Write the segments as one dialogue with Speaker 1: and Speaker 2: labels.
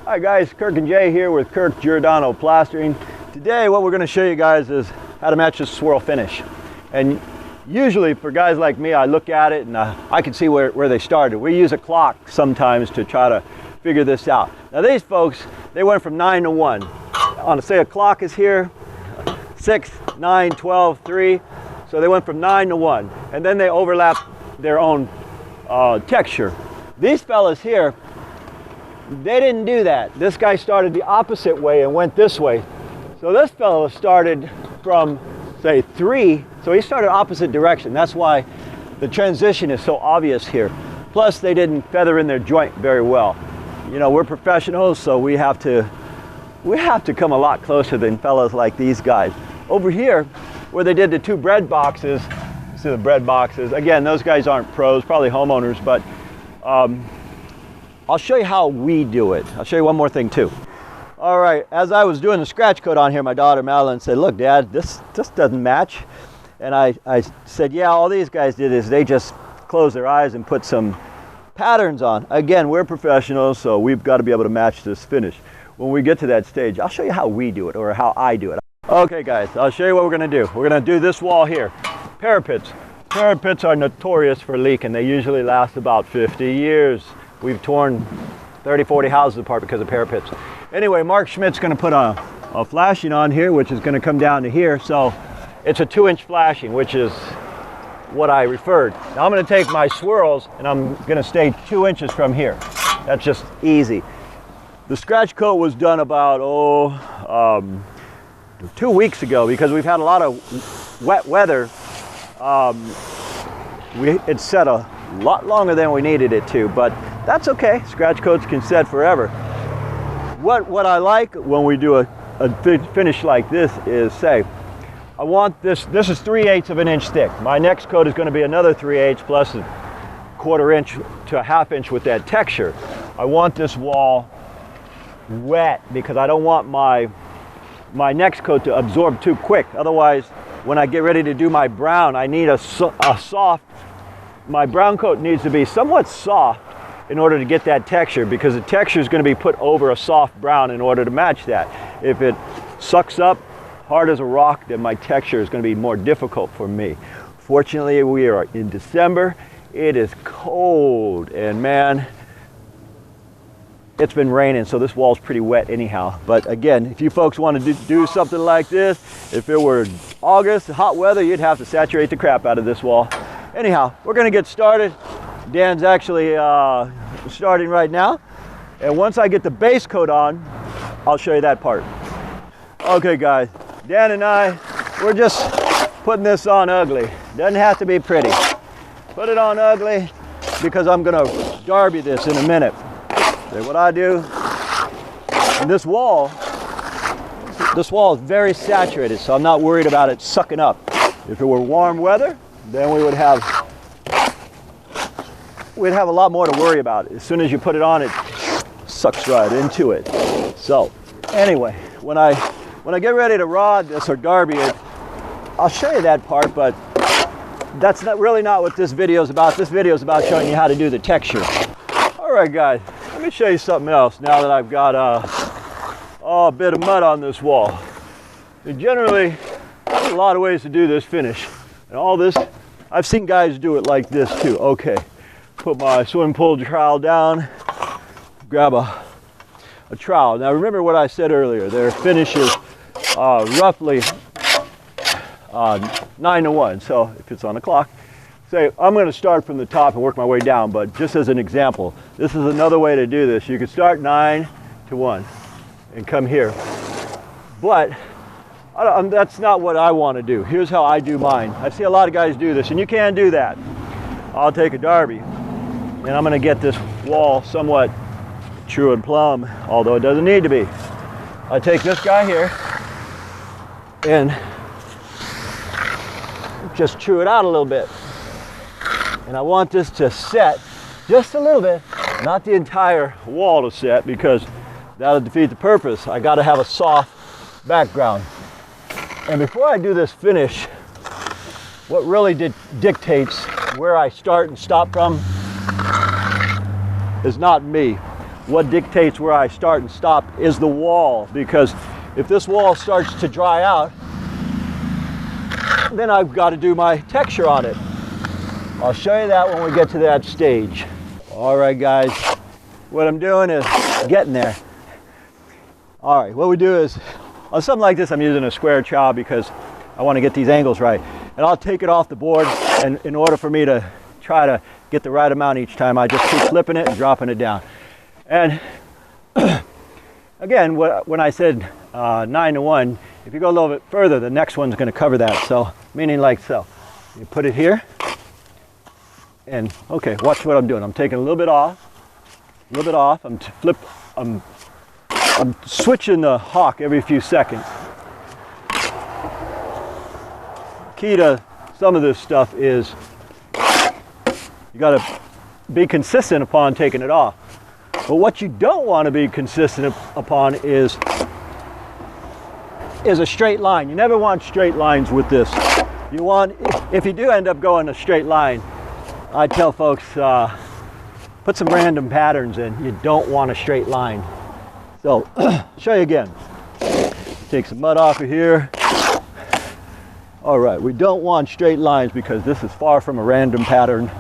Speaker 1: Hi guys, Kirk and Jay here with Kirk Giordano Plastering. Today what we're going to show you guys is how to match this swirl finish. And usually for guys like me, I look at it and I can see where they started. We use a clock sometimes to try to figure this out. Now these folks, they went from 9 to 1. On say a clock is here, 6, 9, 12, 3. So they went from 9 to 1. And then they overlap their own texture. These fellas here, they didn't do that. This guy started the opposite way and went this way. So this fellow started from, say, 3. So he started opposite direction. That's why the transition is so obvious here. Plus, they didn't feather in their joint very well. You know, we're professionals, so we have to come a lot closer than fellows like these guys. Over here, where they did the 2 bread boxes, see the bread boxes. Again, those guys aren't pros, probably homeowners, but I'll show you how we do it. I'll show you one more thing too. All right, as I was doing the scratch coat on here, my daughter Madeline said, "Look, Dad, this doesn't match." And I said, "Yeah, all these guys did is they just closed their eyes and put some patterns on." Again, we're professionals, so we've got to be able to match this finish. When we get to that stage, I'll show you how we do it, or how I do it. Okay, guys, I'll show you what we're gonna do. We're gonna do this wall here. Parapets. Parapets are notorious for leaking. They usually last about 50 years. We've torn 30, 40 houses apart because of parapets. Anyway, Mark Schmidt's going to put a flashing on here, which is going to come down to here. So it's a 2-inch flashing, which is what I referred. Now I'm going to take my swirls and I'm going to stay 2 inches from here. That's just easy. The scratch coat was done about 2 weeks ago because we've had a lot of wet weather. It set a lot longer than we needed it to, but that's okay. Scratch coats can set forever. What I like when we do a finish like this is, say, I want this is 3/8 of an inch thick. My next coat is going to be another 3/8 plus a 1/4 inch to a 1/2 inch with that texture. I want this wall wet because I don't want my next coat to absorb too quick. Otherwise, when I get ready to do my brown, I need a soft, my brown coat needs to be somewhat soft in order to get that texture, because the texture is going to be put over a soft brown in order to match that. If it sucks up hard as a rock, then my texture is going to be more difficult for me. Fortunately, we are in December. It is cold, and man, it's been raining, so this wall's pretty wet anyhow. But again, if you folks want to do something like this, if it were August, hot weather, you'd have to saturate the crap out of this wall. Anyhow, we're going to get started. Dan's actually starting right now. And once I get the base coat on, I'll show you that part. Okay guys, Dan and I, we're just putting this on ugly. Doesn't have to be pretty. Put it on ugly because I'm going to derby this in a minute. So what I do, and this wall is very saturated, so I'm not worried about it sucking up. If it were warm weather, then we'd have a lot more to worry about. As soon as you put it on, it sucks right into it. So anyway, when I get ready to rod this or derby it, I'll show you that part, but that's really not what this video is about. This video is about showing you how to do the texture. All right guys, let me show you something else now that I've got a bit of mud on this wall. And generally, there's a lot of ways to do this finish. And all this, I've seen guys do it like this too. Okay, put my swim pool trowel down, grab a trowel. Now remember what I said earlier, their finish is roughly 9 to 1. So if it's on the clock, say I'm going to start from the top and work my way down, but just as an example, this is another way to do this. You could start 9 to 1 and come here. But that's not what I want to do. Here's how I do mine. I see a lot of guys do this, and you can do that. I'll take a derby, and I'm going to get this wall somewhat true and plumb, although it doesn't need to be. I take this guy here and just true it out a little bit. And I want this to set just a little bit, not the entire wall to set, because that'll defeat the purpose. I got to have a soft background. And before I do this finish, what really dictates where I start and stop from is not me. what dictates where I start and stop is the wall, because if this wall starts to dry out, then I've got to do my texture on it. I'll show you that when we get to that stage. All right, guys, what I'm doing is getting there. All right, what we do is, on something like this, I'm using a square chow because I want to get these angles right. And I'll take it off the board, and in order for me to try to get the right amount each time, I just keep flipping it and dropping it down. And again, when I said 9 to 1, if you go a little bit further, the next one's going to cover that. So, meaning like so. You put it here, and okay, watch what I'm doing. I'm taking a little bit off, I'm switching the hawk every few seconds. Key to some of this stuff is you got to be consistent upon taking it off. But what you don't want to be consistent upon is a straight line. You never want straight lines with this. You want, if you do end up going a straight line, I tell folks, put some random patterns in. You don't want a straight line. So, show you again. Take some mud off of here. All right, we don't want straight lines because this is far from a random pattern.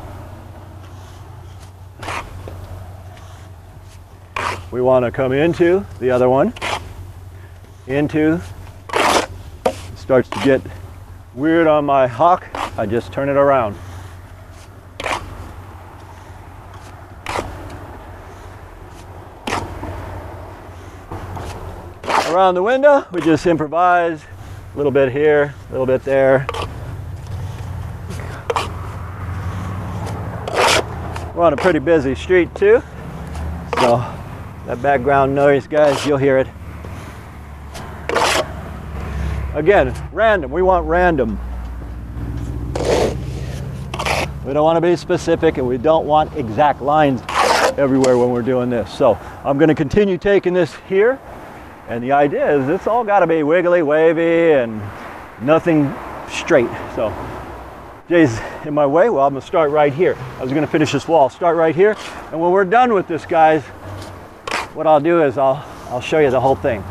Speaker 1: We want to come into the other one. Into. It starts to get weird on my hawk. I just turn it around. Around the window, we just improvise. A little bit here, a little bit there. We're on a pretty busy street too, so that background noise, guys, you'll hear it. Again, random. We want random. We don't want to be specific, and we don't want exact lines everywhere when we're doing this. So I'm going to continue taking this here. And the idea is it's all got to be wiggly, wavy, and nothing straight. So, Jay's in my way. Well, I'm going to start right here. I was going to finish this wall. Start right here. And when we're done with this, guys, what I'll do is I'll show you the whole thing.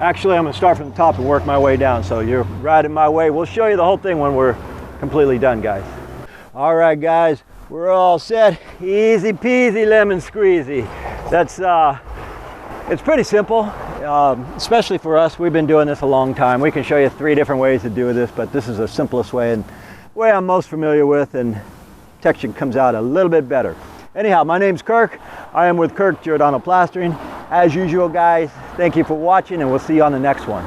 Speaker 1: Actually, I'm going to start from the top and work my way down. So you're right in my way. We'll show you the whole thing when we're completely done, guys. All right, guys, we're all set. Easy peasy lemon squeezy. That's it's pretty simple. Especially for us, we've been doing this a long time. We can show you 3 different ways to do this, but this is the simplest way and way I'm most familiar with, and texture comes out a little bit better. Anyhow, my name's Kirk. I am with Kirk Giordano Plastering. As usual, guys, thank you for watching, and we'll see you on the next one.